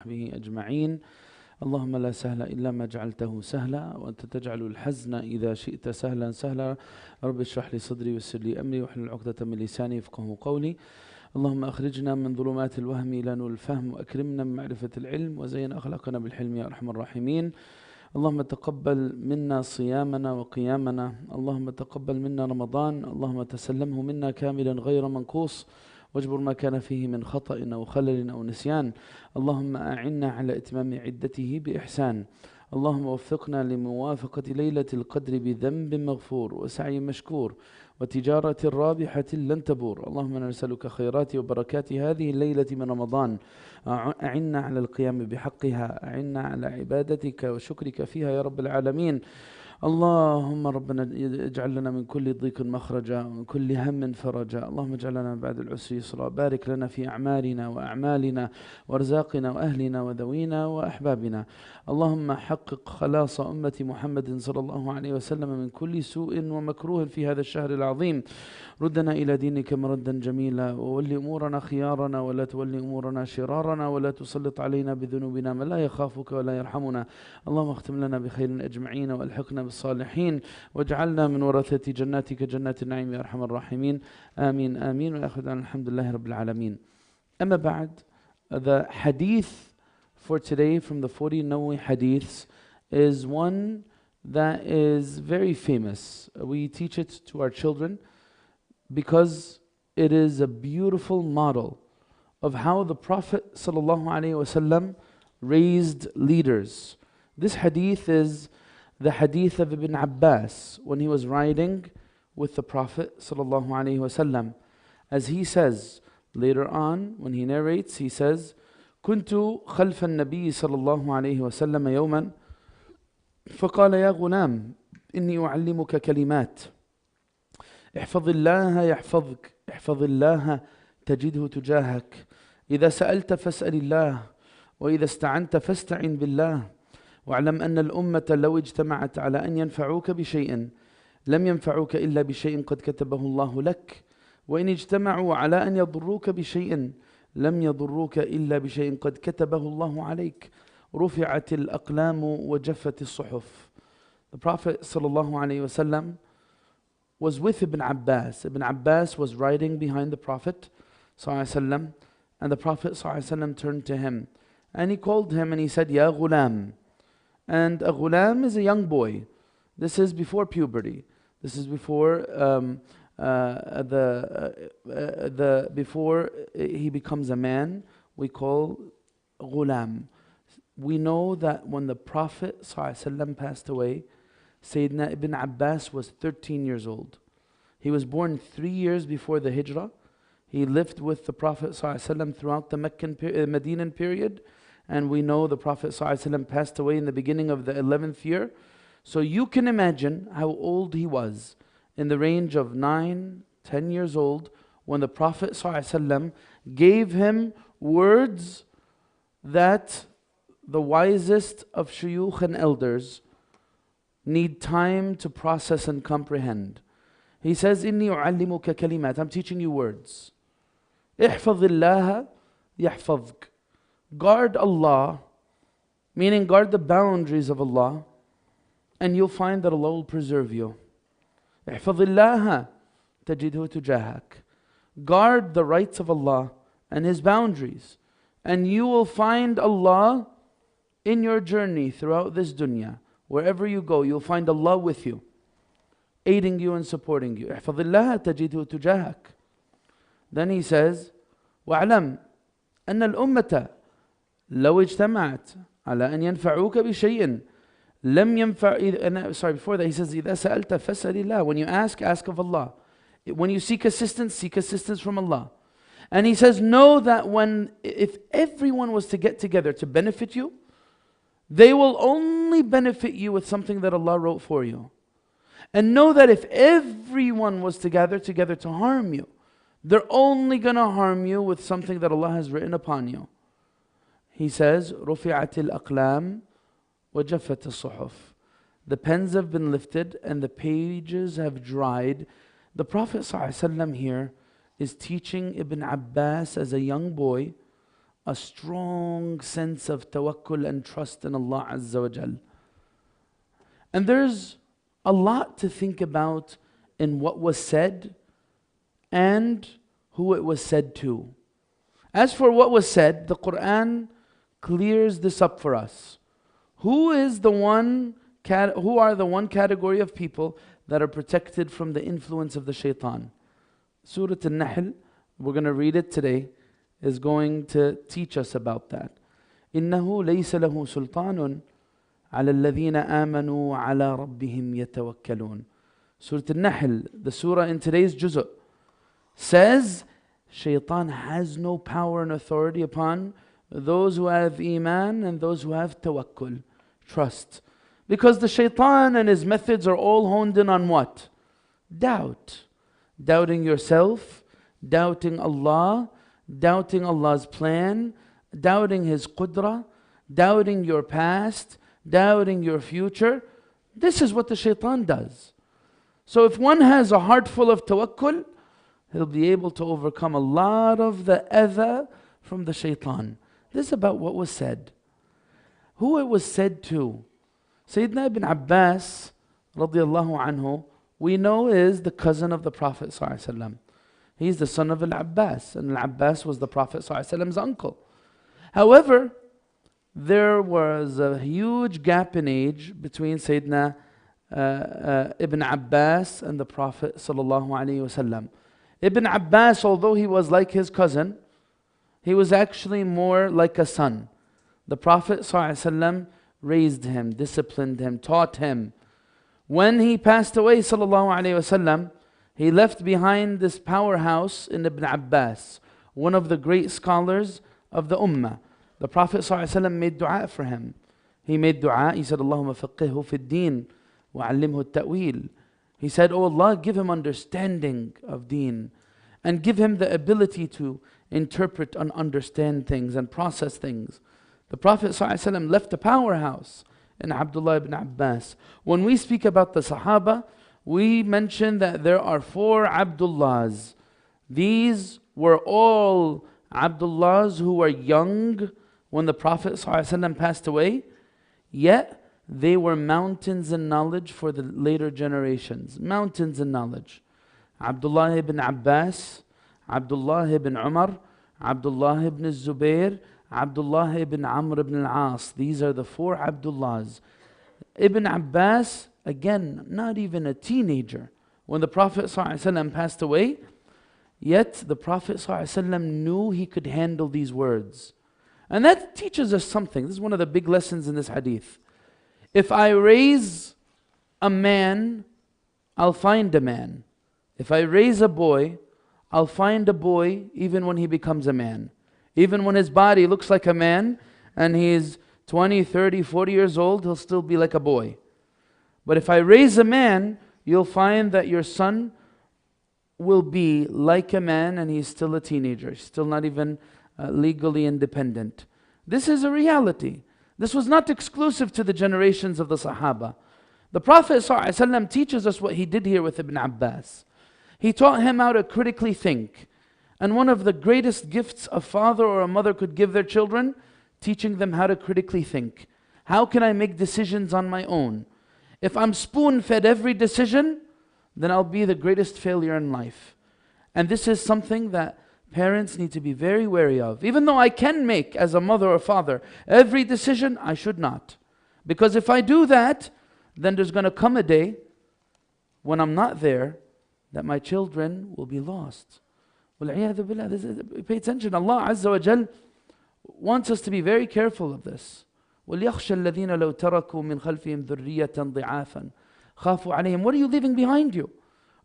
وصحبه أجمعين. اللهم لا سهل إلا ما جعلته سهلا وأنت تجعل الحزن إذا شئت سهلا سهلا. رب اشرح لي صدري ويسر لي أمري واحلل عقدة من لساني يفقهوا قولي. اللهم أخرجنا من ظلمات الوهم إلى نور الفهم وأكرمنا من معرفة العلم وزين أخلاقنا بالحلم يا أرحم الراحمين. اللهم تقبل منا صيامنا وقيامنا، اللهم تقبل منا رمضان، اللهم تسلمه منا كاملا غير منقوص واجبر ما كان فيه من خطأ أو خلل أو نسيان. اللهم أعنا على إتمام عدته بإحسان. اللهم وفقنا لموافقة ليلة القدر بذنب مغفور وسعي مشكور وتجارة رابحة لن تبور. اللهم نسألك خيرات وبركات هذه الليلة من رمضان. أعنا على القيام بحقها، أعنا على عبادتك وشكرك فيها يا رب العالمين. اللهم ربنا اجعل لنا من كل ضيق مخرجا ومن كل هم فرجا. اللهم اجعل لنا بعد العسر يسرا. بارك لنا في أعمالنا وأعمالنا وارزاقنا وأهلنا وذوينا وأحبابنا. اللهم حقق خلاص أمة محمد صلى الله عليه وسلم من كل سوء ومكروه في هذا الشهر العظيم. ردنا إلى دينك مردا جميلا وولي أمورنا خيارنا ولا تولي أمورنا شرارنا ولا تسلط علينا بذنوبنا من لا يخافك ولا يرحمنا. اللهم اختم لنا بخير أجمعين وألحقنا بالصالحين واجعلنا من ورثة جناتك جنات النعيم يا أرحم الراحمين. آمين آمين. وآخر الحمد لله رب العالمين. أما بعد, the hadith for today from the 40 Nawawi hadiths is one that is very famous. We teach it to our children because it is a beautiful model of how the Prophet ﷺ raised leaders. This hadith is the hadith of Ibn Abbas when he was riding with the Prophet ﷺ. As he says later on, when he narrates, he says, كنت خلف النبي صلى الله عليه وسلم يوما فقال يا غلام إني أعلمك كلمات احفظ الله يحفظك احفظ الله تجده تجاهك إذا سألت فاسأل الله وإذا استعنت فاستعن بالله واعلم أن الأمة لو اجتمعت على أن ينفعوك بشيء لم ينفعوك إلا بشيء قد كتبه الله لك وإن اجتمعوا على أن يضروك بشيء لم يضروك إلا بشيء قد كتبه الله عليك رفعت الأقلام وجفت الصحف. The Prophet ﷺ was with Ibn Abbas. Ibn Abbas was riding behind the Prophet ﷺ, and the Prophet ﷺ turned to him and he called him and he said, Ya ghulam. And a ghulam is a young boy. This is before puberty. This is before before he becomes a man. We call ghulam. We know that when the Prophet ﷺ passed away, Sayyidina Ibn Abbas was 13 years old. He was born 3 years before the Hijrah. He lived with the Prophet ﷺ throughout the Medinan period. And we know the Prophet ﷺ passed away in the beginning of the 11th year. So you can imagine how old he was, in the range of 9, 10 years old, when the Prophet ﷺ gave him words that the wisest of shuyukh and elders need time to process and comprehend. He says, إِنِّي أُعَلِّمُكَ كَلِمَاتٍ. I'm teaching you words. احفظ الله يحفظك. Guard Allah, meaning guard the boundaries of Allah, and you'll find that Allah will preserve you. احفظ الله تجده تجاهك. Guard the rights of Allah and His boundaries, and you will find Allah in your journey throughout this dunya. Wherever you go, you'll find Allah with you, aiding you and supporting you. احفظ الله تجده تجاهك. Then he says, وَاعْلَمْ أَنَّ الْأُمَّةَ لو اجتمعت على أن ينفعوك بشيء لم ينفع. Before that he says إذا سألت فاسأل الله. When you ask, ask of Allah. When you seek assistance from Allah. And he says, know that if everyone was to get together to benefit you, they will only benefit you with something that Allah wrote for you. And know that if everyone was to gather together to harm you, they're only going to harm you with something that Allah has written upon you. He says, رُفِعَتِ الْأَقْلَامِ وَجَفَّتِ الصُّحُفِ. The pens have been lifted and the pages have dried. The Prophet ﷺ here is teaching Ibn Abbas as a young boy a strong sense of tawakkul and trust in Allah Azza wa Jal. And there's a lot to think about in what was said and who it was said to. As for what was said, the Quran clears this up for us. Who are the one category of people that are protected from the influence of the shaitan? Surah An-Nahl, we're going to read it today, is going to teach us about that. إِنَّهُ لَيْسَ لَهُ سُلْطَانٌ عَلَى الَّذِينَ آمَنُوا وَعَلَى رَبِّهِمْ يَتَوَكَّلُونَ. Surah An-Nahl, the surah in today's juz'ah, says shaitan has no power and authority upon those who have iman and those who have tawakkul, trust. Because the shaitan and his methods are all honed in on what? Doubt. Doubting yourself, doubting Allah, doubting Allah's plan, doubting His qudra, doubting your past, doubting your future. This is what the shaitan does. So if one has a heart full of tawakkul, he'll be able to overcome a lot of the adha from the shaitan. This is about what was said. Who it was said to. Sayyidina ibn Abbas, radiallahu anhu, we know is the cousin of the Prophet ﷺ. He's the son of Al-Abbas, and Al-Abbas was the Prophet ﷺ's uncle. However, there was a huge gap in age between Sayyidina Ibn Abbas and the Prophet ﷺ. Ibn Abbas, although he was like his cousin, he was actually more like a son. The Prophet ﷺ raised him, disciplined him, taught him. When he passed away, ﷺ, he left behind this powerhouse in Ibn Abbas, one of the great scholars of the Ummah. The Prophet ﷺ made dua for him. He made dua, he said, Allahumma faqihhu fi d-din wa allimhu at-ta'wil. He said, oh Allah, give him understanding of deen and give him the ability to interpret and understand things and process things. The Prophet ﷺ left a powerhouse in Abdullah ibn Abbas. When we speak about the Sahaba, we mention that there are 4 Abdullahs. These were all Abdullahs who were young when the Prophet ﷺ passed away, yet they were mountains in knowledge for the later generations. Mountains in knowledge. Abdullah ibn Abbas, Abdullah ibn Umar, Abdullah ibn Zubair, Abdullah ibn Amr ibn al-As. These are the 4 Abdullahs. Ibn Abbas, again, not even a teenager when the Prophet ﷺ passed away, yet the Prophet ﷺ knew he could handle these words. And that teaches us something. This is one of the big lessons in this hadith. If I raise a man, I'll find a man. If I raise a boy, I'll find a boy even when he becomes a man. Even when his body looks like a man and he's 20, 30, 40 years old, he'll still be like a boy. But if I raise a man, you'll find that your son will be like a man and he's still a teenager. He's still not even legally independent. This is a reality. This was not exclusive to the generations of the Sahaba. The Prophet ﷺ teaches us what he did here with Ibn Abbas. He taught him how to critically think. And one of the greatest gifts a father or a mother could give their children, teaching them how to critically think. How can I make decisions on my own? If I'm spoon-fed every decision, then I'll be the greatest failure in life. And this is something that parents need to be very wary of. Even though I can make, as a mother or father, every decision, I should not. Because if I do that, then there's going to come a day when I'm not there that my children will be lost. Pay attention. Allah Azza wa Jal wants us to be very careful of this. وَلْيَخْشَى الَّذِينَ لَوْ تَرَكُوا مِنْ خَلْفِهِمْ ذُرِّيَّةً ضِعَافًا خَافُوا عَلَيْهِمْ. What are you leaving behind you?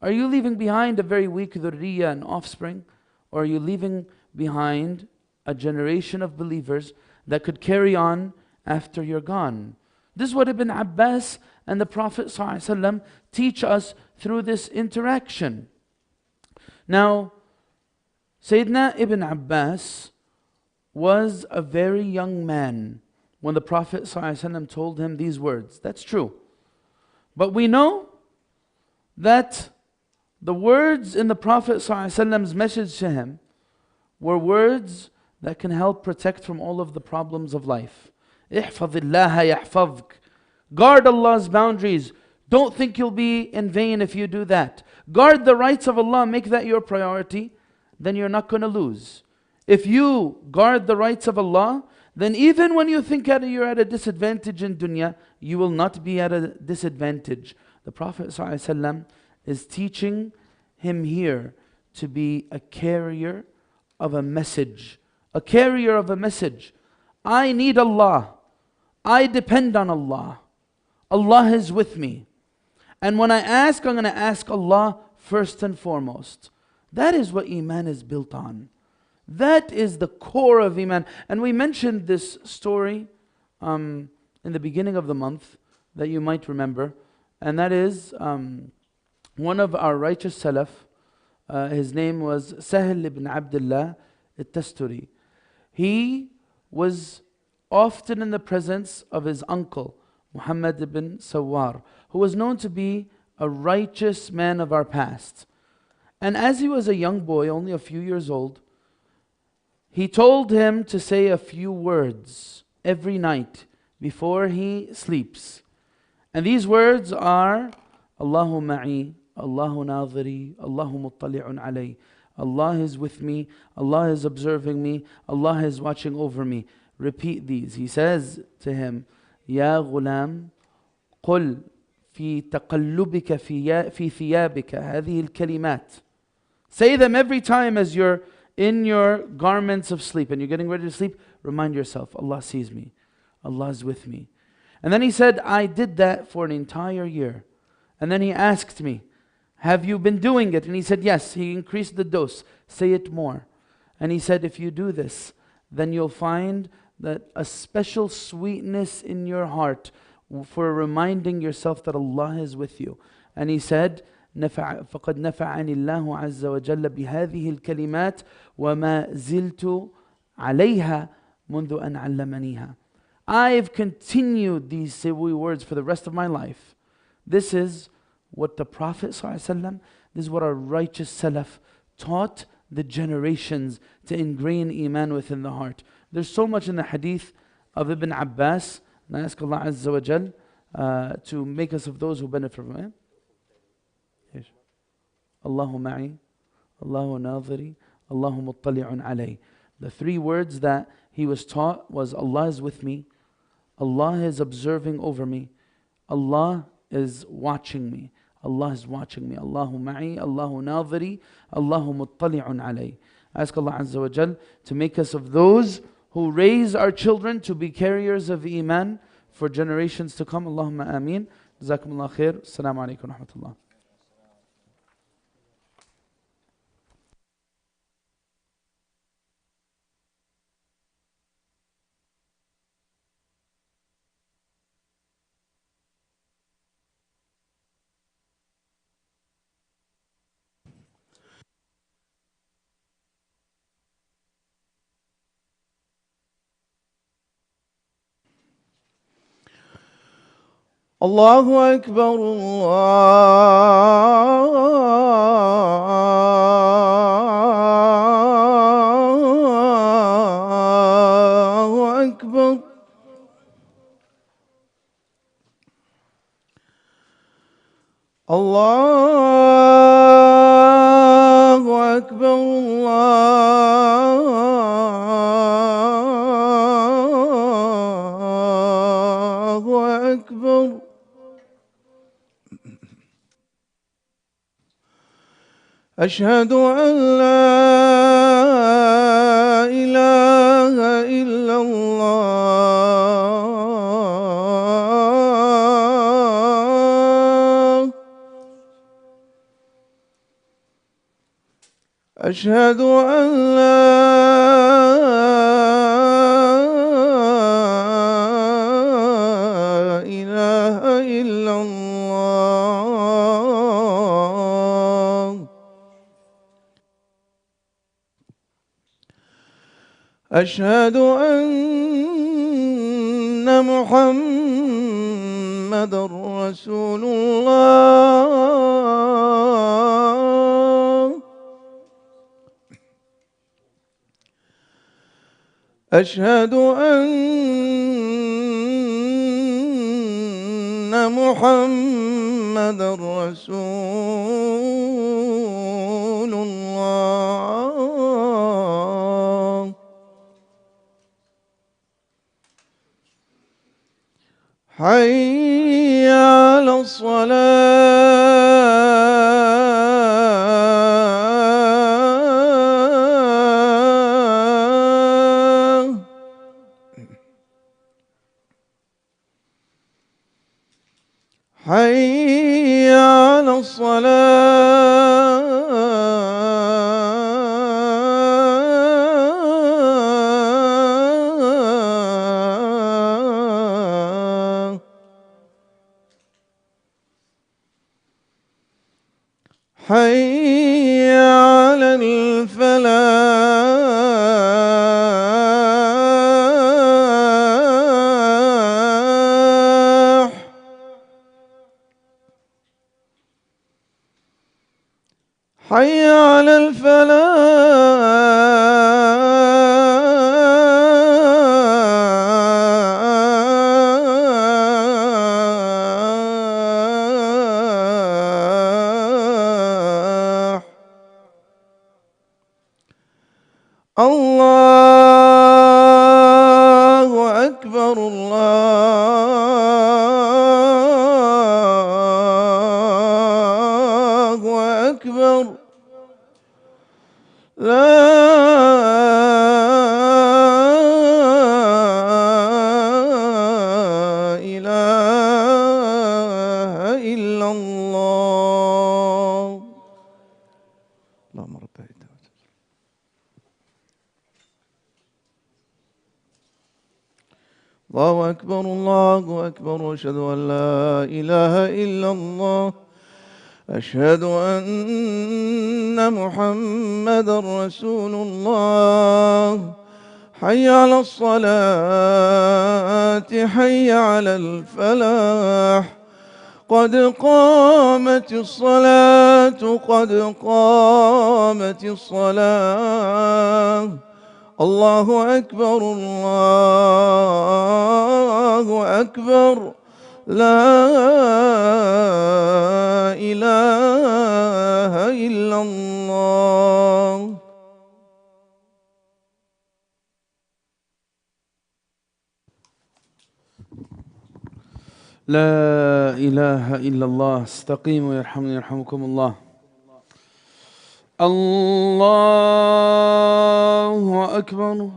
Are you leaving behind a very weak dhurriya and offspring? Or are you leaving behind a generation of believers that could carry on after you're gone? This is what Ibn Abbas and the Prophet ﷺ teach us through this interaction. Now, Sayyidina Ibn Abbas was a very young man when the Prophet ﷺ told him these words. That's true. But we know that the words in the Prophet ﷺ's message to him were words that can help protect from all of the problems of life. احفظ الله يحفظك. Guard Allah's boundaries. Don't think you'll be in vain if you do that. Guard the rights of Allah, make that your priority, then you're not going to lose. If you guard the rights of Allah, then even when you think you're at a disadvantage in dunya, you will not be at a disadvantage. The Prophet ﷺ is teaching him here to be a carrier of a message. A carrier of a message. I need Allah. I depend on Allah. Allah is with me. And when I ask, I'm going to ask Allah first and foremost. That is what Iman is built on. That is the core of Iman. And we mentioned this story in the beginning of the month that you might remember. And that is one of our righteous Salaf. His name was Sahil ibn Abdullah al-Tasturi. He was often in the presence of his uncle, Muhammad ibn Sawar, who was known to be a righteous man of our past. And as he was a young boy, only a few years old, he told him to say a few words every night before he sleeps. And these words are, Allahu ma'i, Allahu nadhiri, Allahu muttali'un alay. Allah is with me, Allah is observing me, Allah is watching over me. Repeat these. He says to him, Ya ghulam, قل في تقلبك في ثيابك هذه الكلمات. Say them every time as you're in your garments of sleep and you're getting ready to sleep. Remind yourself, Allah sees me, Allah is with me. And then he said, I did that for an entire year. And then he asked me, have you been doing it? And he said, yes. He increased the dose. Say it more. And he said, if you do this, then you'll find that a special sweetness in your heart for reminding yourself that Allah is with you. And he said, فَقَدْ نَفَعَنِ اللَّهُ عَزَّ وَجَلَّ بِهَذِهِ الْكَلِمَاتِ وَمَا زِلْتُ عَلَيْهَا مُنذُ أَنْ عَلَّمَنِيهَا. I've continued these Sawi words for the rest of my life. This is what the Prophet ﷺ, this is what our righteous Salaf taught the generations to ingrain Iman within the heart. There's so much in the hadith of Ibn Abbas, and I ask Allah Azza wa Jal to make us of those who benefit from it. Allahu ma'i, Allahu nadhiri, Allahu muttali'un alay. The three words that he was taught was Allah is with me, Allah is observing over me, Allah is watching me. Allah is watching me. Allahu ma'i, Allahu nadhiri, Allahu muttali'un alay. I ask Allah Azza wa Jal to make us of those who raise our children to be carriers of Iman for generations to come. Allahumma ameen. Jazakumullah khair. Assalamu alaikum wa rahmatullah. الله أكبر الله أكبر الله أكبر الله أكبر أشهد أن لا إله إلا الله أشهد أن لا إله إلا الله أشهد أن محمدًا رسول الله أشهد أن محمدا رسول الله. حي على الصلاة. حي على الصلاة. حي على الفلاح. حي على الفلاح. الله أكبر الله أكبر. لا إله إلا الله. اللهم رب الله أكبر الله أكبر. وأشهد أن لا إله إلا الله. أشهد أن محمدا رسول الله. حي على الصلاة. حي على الفلاح. قد قامت الصلاة قد قامت الصلاة. الله أكبر الله أكبر. لا إله إلا الله. لا إله إلا الله. استقيموا يرحمني يرحمكم الله. الله أكبر.